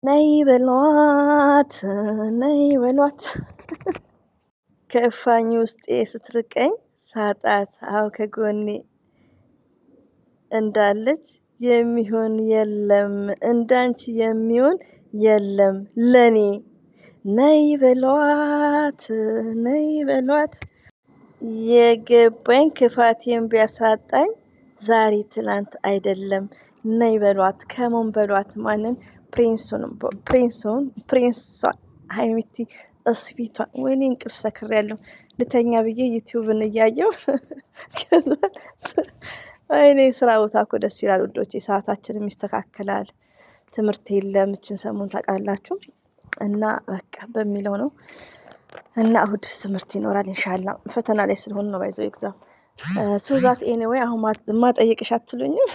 ነይ በሏት ነይ በሏት ከፋኝ ውስጤ ስትርቀኝ ሳጣት አው ከጎኔ እንዳለች የሚሆን የለም እንዳንቺ የሚሆን የለም ለኔ ነይ በሏት ነይ በሏት የገባኝ ክፋቴን ቢያሳጣኝ ዛሬ ትላንት አይደለም ነይ በሏት ከሞን በሏት ማንን ፕሪንሷን ሀይሚቲ እስፊቷ ወይኔ እንቅልፍ ሰክሬያለሁ ልተኛ ብዬ ዩቲዩብን እያየው ወይኔ ስራ ቦታ እኮ ደስ ይላል ውዶቼ ሰዓታችንም ይስተካከላል ትምህርት የለም እችን ሰሞን ታውቃላችሁ እና በቃ በሚለው ነው እና እሁድ ትምህርት ይኖራል ኢንሻአላህ ፈተና ላይ ስለሆነ ነው ባይዘው ኤግዛም ሶዛት ኤኒዌይ አሁን ማጠየቅሽ አትሉኝም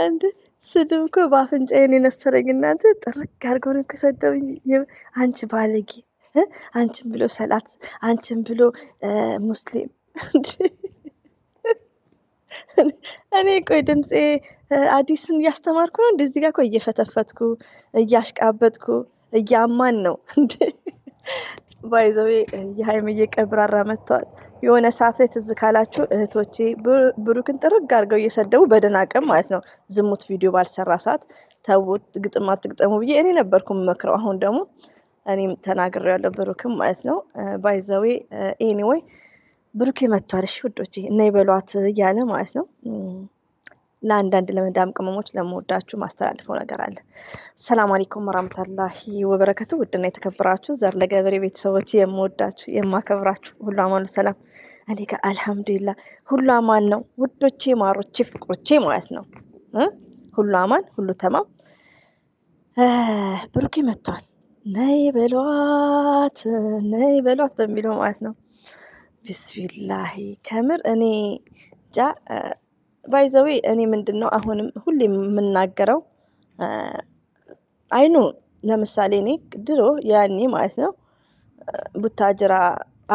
እንዴ ስድብ እኮ በአፍንጫዬን የነሰረኝ እናንተ ጥርቅ አድርገው ነው ከሰደውኝ አንቺ ባለጌ አንቺን ብሎ ሰላት አንቺን ብሎ ሙስሊም እኔ ቆይ ድምጼ አዲስን እያስተማርኩ ነው እንደዚህ ጋር እኮ እየፈተፈትኩ እያሽቃበጥኩ እያማን ነው እንዴ ባይዘዌ የሀይሚዬ ቀብራራ መጥቷል የሆነ ሰዓት ላይ ትዝ ካላችሁ እህቶቼ ብሩክን ጥርግ አድርገው እየሰደቡ በደናቀም ማለት ነው ዝሙት ቪዲዮ ባልሰራ ሰዓት ተውት ግጥም አትግጠሙ ብዬ እኔ ነበርኩ መክረው አሁን ደግሞ እኔም ተናግሬያለሁ ብሩክም ማለት ነው ባይዘዌ ኤኒዌይ ብሩክ መጥቷል እሺ ውዶቼ እና ይበሏት እያለ ማለት ነው ለአንዳንድ ለመዳም ቅመሞች ለመወዳችሁ ማስተላልፈው ነገር አለ ሰላም አለይኩም ወራህመቱላሂ ወበረከቱ ውድና የተከበራችሁ ዘር ለገበሬ ቤተሰቦች የምወዳችሁ የማከብራችሁ ሁሉ አማኑ ሰላም እኔ ጋር አልহামዱሊላህ ሁሉ አማን ነው ውዶቼ ማሮቼ ፍቅሮቼ ማለት ነው ሁሉ አማን ሁሉ ተማም ብሩክ መጥቷል ነይ በሏት በሚለው ማለት ነው ቢስሚላሂ ከምር እኔ ጃ ባይዘዌ እኔ ምንድነው አሁንም ሁሌ የምናገረው አይኑ ለምሳሌ እኔ ድሮ ያኔ ማለት ነው ቡታጅራ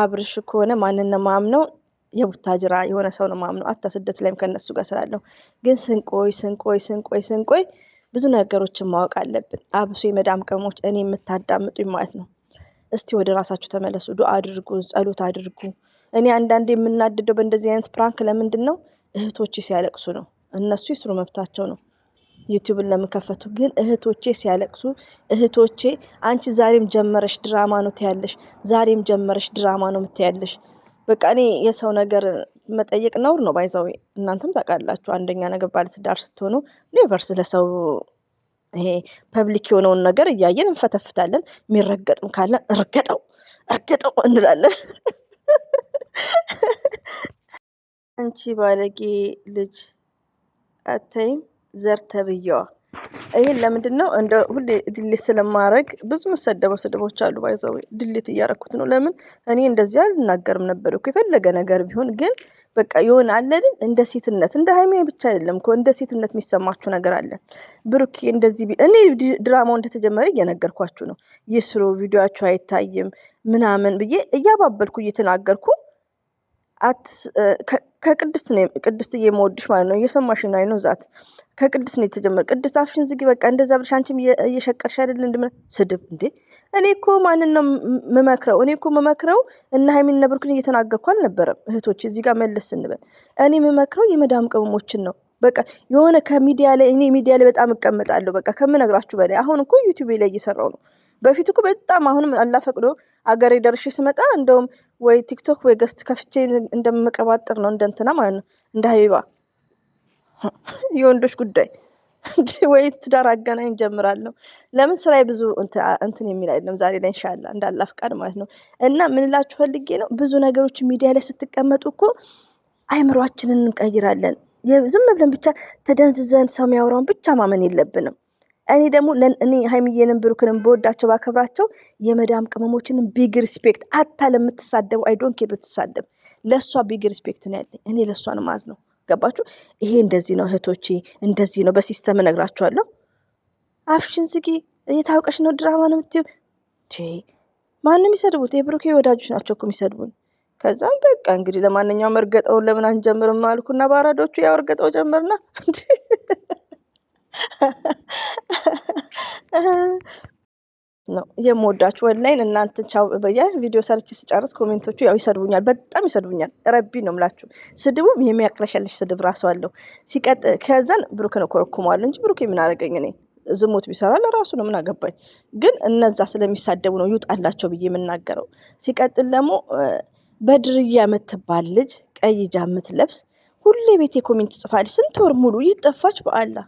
አብርሽ ከሆነ ማንን ነው ማምነው የቡታጅራ የሆነ ሰው ነው ማምነው አታ ስደት ላይም ከነሱ ጋር ስላለው ግን ስንቆይ ብዙ ነገሮችን ማወቅ አለብን አብሶ የመዳም ቅመሞች እኔ የምታዳምጡኝ ማለት ነው እስቲ ወደ ራሳችሁ ተመለሱ ዱአ አድርጉ ጸሎት አድርጉ እኔ አንዳንዴ የምናደደው በእንደዚህ አይነት ፕራንክ ለምንድነው እህቶቼ ሲያለቅሱ ነው እነሱ ይስሩ መብታቸው ነው ዩቲዩብን ለመከፈቱ ግን እህቶቼ ሲያለቅሱ እህቶቼ አንቺ ዛሬም ጀመረሽ ድራማ ነው ትያለሽ ዛሬም ጀመረሽ ድራማ ነው ምትያለሽ በቃ እኔ የሰው ነገር መጠየቅ ነውር ነው ባይዘው እናንተም ታውቃላችሁ አንደኛ ነገር ባለትዳር ስትሆኑ ኔቨርስ ለሰው ይሄ ፐብሊክ የሆነውን ነገር እያየን እንፈተፍታለን የሚረገጥም ካለ እርገጠው እንላለን አንቺ ባለጌ ልጅ አተይም ዘር ተብየዋ ይሄን ለምንድነው እንደ ሁሌ ዲሊት ስለማረግ ብዙ መሰደበው ስድቦች አሉ ባይዘው ዲሊት እያረኩት ነው ለምን እኔ እንደዚህ አልናገርም ነበር እኮ የፈለገ ነገር ቢሆን ግን በቃ ይሆን አለልን እንደ ሴትነት እንደ ሃይሜ ብቻ አይደለም እኮ እንደ ሴትነት የሚሰማችሁ ነገር አለ ብሩክ እንደዚህ እኔ ድራማው እንደተጀመረ እየነገርኳችሁ ነው ይስሩ ቪዲዮአቸው አይታይም ምናምን ብዬ እያባበልኩ እየተናገርኩ ከቅድስት እየመወድሽ ማለት ነው እየሰማሽ ነው አይኖ ዛት ከቅድስት ነው የተጀመረ ቅድስት አፍሽን ዝጊ በቃ እንደዛ ብለሽ አንቺም እየሸቀርሽ አይደል እንደምን ስድብ እንዴ እኔ እኮ ማንን ነው መመክረው እና ሃይሚን ነብርኩን እየተናገርኩ አልነበረም እህቶች እዚህ ጋር መልስ እንበል እኔ መመክረው የመዳም ቅመሞችን ነው በቃ የሆነ ከሚዲያ ላይ እኔ ሚዲያ ላይ በጣም እቀመጣለሁ በቃ ከምነግራችሁ በላይ አሁን እኮ ዩቲዩብ ላይ እየሰራው ነው በፊት እኮ በጣም አሁንም አላህ ፈቅዶ አገሬ ደርሼ ስመጣ እንደውም ወይ ቲክቶክ ወይ ገስት ከፍቼ እንደምቀባጥር ነው እንደንተና ማለት ነው እንደ ሀቢባ የወንዶች ጉዳይ ወይ ትዳር አገናኝ ጀምራለሁ ለምን ስራዬ ብዙ እንትን የሚል አይደለም ዛሬ ላይ ኢንሻአላህ እንዳላህ ፍቃድ ማለት ነው እና ምን እላችሁ ፈልጌ ነው ብዙ ነገሮች ሚዲያ ላይ ስትቀመጡ እኮ አይምሮአችንን እንቀይራለን ዝም ብለን ብቻ ተደንዝዘን ሰው የሚያወራውን ብቻ ማመን የለብንም እኔ ደግሞ እኔ ሃይሚዬንም ብሩክንም በወዳቸው ባከብራቸው የመዳም ቅመሞችንም ቢግ ሪስፔክት አታ ለምትሳደቡ አይ ዶንት ኬር ብትሳደብ ለሷ ቢግ ሪስፔክት ነው ያለኝ እኔ ለሷ ነው ማዝነው ገባችሁ ይሄ እንደዚህ ነው እህቶቼ እንደዚህ ነው በሲስተም እነግራችኋለሁ አፍሽን ዝጊ እየታወቀሽ ነው ድራማ ነው የምትይው ማንንም ይሰድቡት የብሩክ ወዳጆች ናቸው እኮ የሚሰድቡን ከዛም በቃ እንግዲህ ለማንኛውም እርገጠውን ለምን አንጀምርም አልኩና ባራዶቹ ያው እርገጠው ጀመርና ነው የምወዳችሁ ወላሂ። እናንተ ቻው በያ ቪዲዮ ሰርች ስጨርስ ኮሜንቶቹ ያው ይሰድቡኛል፣ በጣም ይሰድቡኛል። ረቢ ነው የምላችሁ። ስድቡም የሚያቅለሸልሽ ስድብ ራሱ አለው። ከዛን ብሩክን እኮረኩመዋለሁ እንጂ ብሩክ ምን አደረገኝ? እኔ ዝሙት ቢሰራ ለራሱ ነው፣ ምን አገባኝ? ግን እነዛ ስለሚሳደቡ ነው ይውጣላቸው ብዬ የምናገረው። ሲቀጥል ደግሞ በድርያ የምትባል ልጅ ቀይ ጃ የምትለብስ ሁሌ ቤቴ ኮሜንት ጽፋለች። ስንት ወር ሙሉ ይጠፋች። በአላህ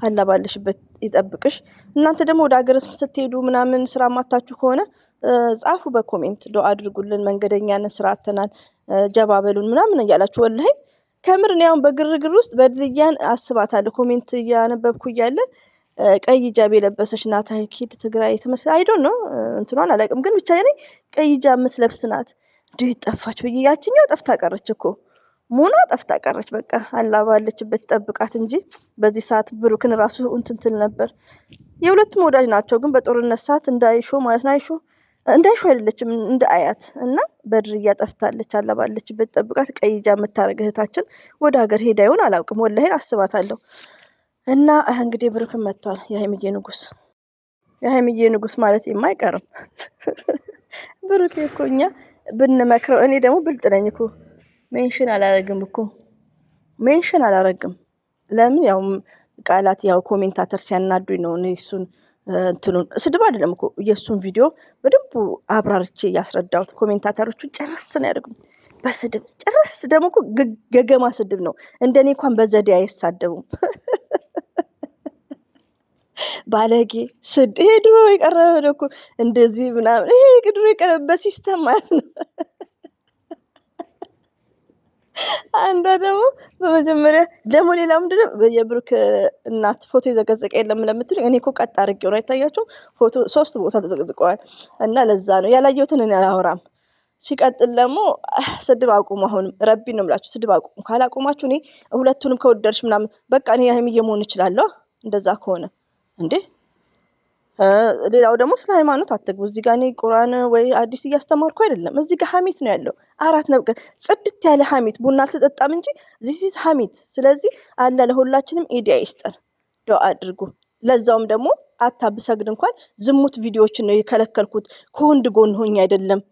አላህ ባለሽበት ይጠብቅሽ። እናንተ ደግሞ ወደ ሀገር ስትሄዱ ምናምን ስራ ማታችሁ ከሆነ ጻፉ በኮሜንት ዱአ አድርጉልን። መንገደኛን ስራ አተናል ጀባበሉን ምናምን እያላችሁ ወላሂ ከምር ነው። አሁን በግርግር ውስጥ በድልያን አስባታለሁ። ኮሜንት እያነበብኩ እያለ ቀይ ጃብ የለበሰች ናት። ኪድ ትግራይ ትመስል አይ ዶንት ኖ እንትኗን አላውቅም፣ ግን ብቻ እኔ ቀይ ጃብ የምትለብስ ናት። እንዴት ጠፋች ብዬ ያችኛው ጠፍታ ቀረች እኮ ሙና ጠፍታ ቀረች። በቃ አላህ ባለችበት ጠብቃት እንጂ በዚህ ሰዓት ብሩክን ራሱ እንትንትል ነበር። የሁለቱም ወዳጅ ናቸው፣ ግን በጦርነት ሰዓት እንዳይሾ ማለት ነው። እንዳይሾ አይደለችም እንደ አያት እና በድርያ ጠፍታለች። አላህ ባለችበት ጠብቃት። ቀይ ጃ የምታረግ እህታችን ወደ ሀገር ሄዳ ይሆን አላውቅም። ወላሂን አስባታለሁ። እና እንግዲህ ብሩክን መጥቷል። የሀይሚዬ ንጉስ፣ የሀይሚዬ ንጉስ ማለት የማይቀርም ብሩክ እኮ እኛ ብንመክረው፣ እኔ ደግሞ ብልጥ ነኝ እኮ ሜንሽን አላረግም እኮ ሜንሽን አላረግም። ለምን ያው ቃላት ያው ኮሜንታተር ሲያናዱኝ ነው። እኔ እሱን እንትኑን ስድብ አይደለም እኮ የእሱን ቪዲዮ በደንብ አብራርቼ ያስረዳሁት። ኮሜንታተሮቹ ጨርስ ነው ያደርጉኝ በስድብ ጨርስ። ደግሞ እኮ ገገማ ስድብ ነው። እንደኔ እንኳን በዘዴ አይሳደቡም። ባለጌ ስድ ይሄ ድሮ የቀረበ ነው እኮ እንደዚህ ምናምን። ይሄ ድሮ የቀረበ በሲስተም ማለት ነው። አንዷ ደግሞ በመጀመሪያ ደግሞ ሌላ ምንድነው የብሩክ እናት ፎቶ የዘቀዘቀ የለም ለምትሉ እኔ እኮ ቀጥ አድርጌው ነው አይታያችሁም? ፎቶ 3 ቦታ ተዘቅዝቀዋል እና ለዛ ነው ያላየሁትን እኔ አላወራም። ሲቀጥል ደግሞ ስድብ አቁሙ። አሁንም ረቢ ነው የምላችሁ፣ ስድብ አቁሙ። ካላቆማችሁ እኔ ሁለቱንም ከወደድሽ ምናምን በቃ እኔ ሀይሚዬ መሆን እችላለሁ። እንደዛ ከሆነ እንዴ ሌላው ደግሞ ስለ ሃይማኖት አትግቡ። እዚህ ጋር እኔ ቁርአን ወይ አዲስ እያስተማርኩ አይደለም። እዚህ ጋር ሀሜት ነው ያለው። 4 ነጥብ ጽድት ያለ ሀሜት። ቡና አልተጠጣም እንጂ ዚስ ሀሜት። ስለዚህ አለ ለሁላችንም ኢዲያ ይስጠን። ዱአ አድርጉ። ለዛውም ደግሞ አታብሰግድ እንኳን ዝሙት ቪዲዮዎችን ነው የከለከልኩት። ከወንድ ጎን ሆኜ አይደለም።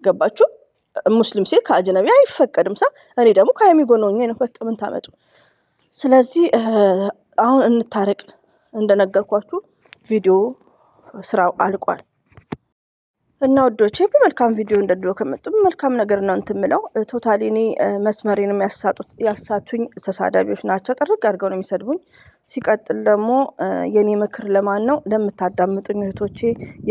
ገባችሁ? ሙስሊም ሴት ከአጅነቢ አይፈቀድም። እኔ ደግሞ ከሀይሚ ጎን ሆኜ ነው። በቃ ምን ታመጡ? ስለዚህ አሁን እንታረቅ። እንደነገርኳችሁ ቪዲዮ ስራው አልቋል እና ወዶቼ በመልካም ቪዲዮ እንደድሮ ከመጡ በመልካም ነገር ነው እንትምለው። ቶታሊ እኔ መስመሬንም ያሳቱኝ ተሳዳቢዎች ናቸው። ጥርቅ አድርገው ነው የሚሰድቡኝ። ሲቀጥል ደግሞ የኔ ምክር ለማን ነው? ለምታዳምጡኝ እህቶቼ፣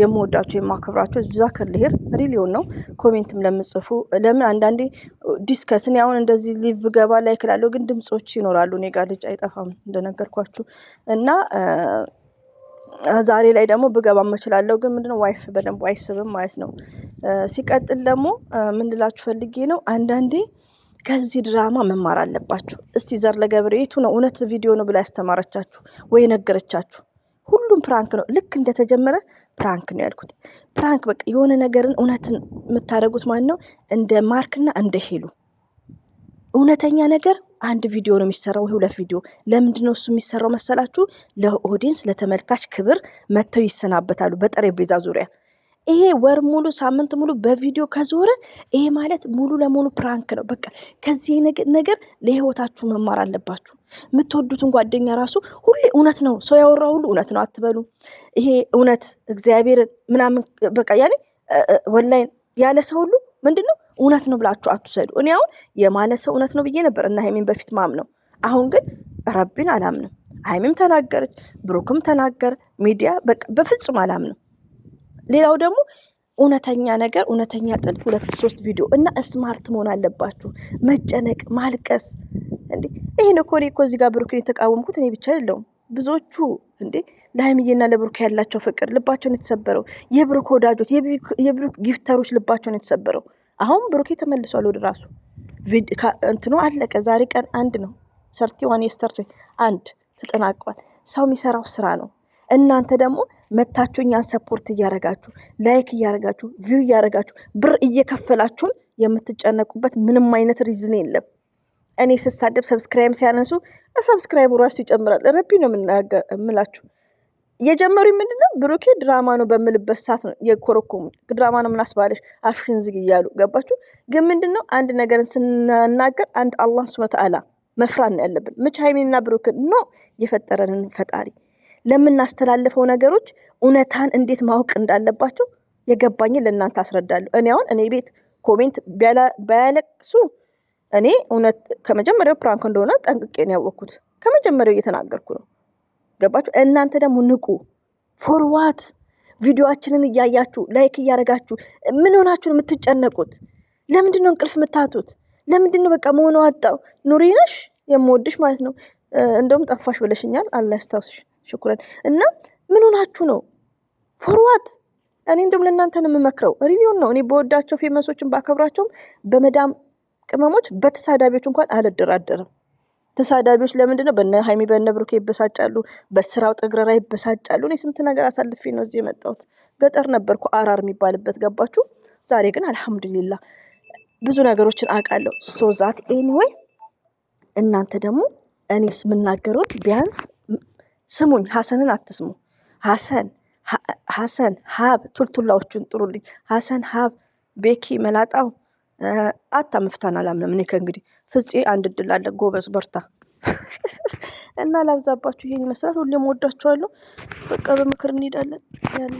የምወዳቸው የማከብራቸው ዛከልሄር ሪሊዮን ነው። ኮሜንትም ለምጽፉ ለምን አንዳንዴ ዲስከስን አሁን እንደዚህ ሊቭ ገባ ላይ ክላለሁ፣ ግን ድምጾች ይኖራሉ። እኔ ጋር ልጅ አይጠፋም እንደነገርኳችሁ እና ዛሬ ላይ ደግሞ ብገባ እችላለሁ፣ ግን ምንድነው ዋይፍ በደንብ አይስብም ማለት ነው። ሲቀጥል ደግሞ ምን ልላችሁ ፈልጌ ነው፣ አንዳንዴ ከዚህ ድራማ መማር አለባችሁ። እስቲ ዘር ለገብሬ የቱ ነው እውነት ቪዲዮ ነው ብላ ያስተማረቻችሁ ወይ ነገረቻችሁ? ሁሉም ፕራንክ ነው። ልክ እንደተጀመረ ፕራንክ ነው ያልኩት። ፕራንክ በቃ የሆነ ነገርን እውነትን የምታደርጉት ማለት ነው። እንደ ማርክና እንደ ሄሉ እውነተኛ ነገር አንድ ቪዲዮ ነው የሚሰራው ወይ 2 ቪዲዮ። ለምንድነው እሱ የሚሰራው መሰላችሁ? ለኦዲየንስ ለተመልካች ክብር መተው ይሰናበታሉ በጠረጴዛ ዙሪያ። ይሄ ወር ሙሉ ሳምንት ሙሉ በቪዲዮ ከዞረ ይሄ ማለት ሙሉ ለሙሉ ፕራንክ ነው። በቃ ከዚህ ነገር ለህይወታችሁ መማር አለባችሁ። የምትወዱትን ጓደኛ ራሱ ሁሌ እውነት ነው ሰው ያወራው ሁሉ እውነት ነው አትበሉ። ይሄ እውነት እግዚአብሔር ምናምን በቃ ያኔ ወላሂ ያለ ሰው ሁሉ ምንድነው እውነት ነው ብላችሁ አትሰዱ። እኔ አሁን የማለ ሰው እውነት ነው ብዬ ነበር እና ሀይሚን በፊት ማምነው። አሁን ግን ረቢን አላምንም። ሀይሚም ተናገረች፣ ብሩክም ተናገረ። ሚዲያ በቃ በፍጹም አላምንም። ሌላው ደግሞ እውነተኛ ነገር እውነተኛ ጥል 2-3 ቪዲዮ እና ስማርት መሆን አለባችሁ። መጨነቅ ማልቀስ እንዴ ይሄን እኮ እዚህ ጋር ብሩክን የተቃወምኩት እኔ ብቻ አይደለሁም። ብዙዎቹ እንዴ ለሀይሚዬና ለብሩክ ያላቸው ፍቅር ልባቸውን የተሰበረው፣ የብሩክ ወዳጆች የብሩክ ጊፍተሮች ልባቸውን የተሰበረው። አሁን ብሩክ ተመልሷል ወደ ራሱ። እንትኑ አለቀ። ዛሬ ቀን 1 ነው። 31 የስተርዴ 1 ተጠናቋል። ሰው የሚሰራው ስራ ነው። እናንተ ደግሞ መታችሁ እኛን ሰፖርት እያረጋችሁ ላይክ እያረጋችሁ ቪው እያረጋችሁ ብር እየከፈላችሁን የምትጨነቁበት ምንም አይነት ሪዝን የለም። እኔ ስሳደብ ሰብስክራይብ ሲያነሱ ሰብስክራይቡ ራሱ ይጨምራል። ረቢ ነው የምላችሁ። የጀመሩኝ ምንድነው ብሩኬ ድራማ ነው በምልበት ሰዓት ነው የኮረኮሙ። ድራማ ነው ምናስባለሽ አፍሽን ዝግ እያሉ ገባችሁ። ግን ምንድነው አንድ ነገርን ስናናገር አንድ አላህ ሱብሓነሁ ወተዓላ መፍራት ነው ያለብን። ምች ሀይሚና ብሩክን ኖ የፈጠረንን ፈጣሪ ለምናስተላልፈው ነገሮች እውነታን እንዴት ማወቅ እንዳለባቸው የገባኝን ለእናንተ አስረዳለሁ። እኔ አሁን እኔ ቤት ኮሜንት ባያለቅሱ እኔ እውነት ከመጀመሪያው ፕራንክ እንደሆነ ጠንቅቄ ነው ያወቅኩት። ከመጀመሪያው እየተናገርኩ ነው። ገባችሁ? እናንተ ደግሞ ንቁ። ፎርዋት ቪዲዮአችንን እያያችሁ ላይክ እያደረጋችሁ ምን ሆናችሁ የምትጨነቁት? ለምንድን ነው እንቅልፍ የምታጡት? ለምንድን ነው በቃ መሆኑ አጣው? ኑሪ ነሽ የምወድሽ ማለት ነው። እንደውም ጠፋሽ ብለሽኛል። አላህ ያስታውስሽ። ሽኩረን። እና ምን ሆናችሁ ነው? ፎርዋት እኔ እንደውም ለእናንተ ነው የምመክረው። ሪሊዮን ነው። እኔ በወዳቸው ፌመሶችን ባከብራቸውም በመዳም ቅመሞች በተሳዳቢዎች እንኳን አልደራደርም። ተሳዳቢዎች ለምንድን ነው በነ ሀይሚ በነ ብሩኬ ይበሳጫሉ፣ በስራው ጥግረራ ይበሳጫሉ። እኔ ስንት ነገር አሳልፌ ነው እዚህ የመጣሁት። ገጠር ነበርኩ አራር የሚባልበት ገባችሁ። ዛሬ ግን አልሐምዱሊላህ ብዙ ነገሮችን አውቃለሁ። ሶ ዛት ኤኒዌይ እናንተ ደግሞ እኔስ የምናገረውን ቢያንስ ስሙኝ። ሀሰንን አትስሙ። ሀሰን ሀብ ቱልቱላዎቹን ጥሩልኝ። ሀሰን ሀብ ቤኪ መላጣው አታምፍታን አላምንም። እኔ ከእንግዲህ ፍፄ አንድ እድል አለ። ጎበዝ በርታ። እና ላብዛባችሁ። ይሄን ይመስላል። ሁሌም ወዳችኋለሁ። በቃ በምክር እንሄዳለን ያለ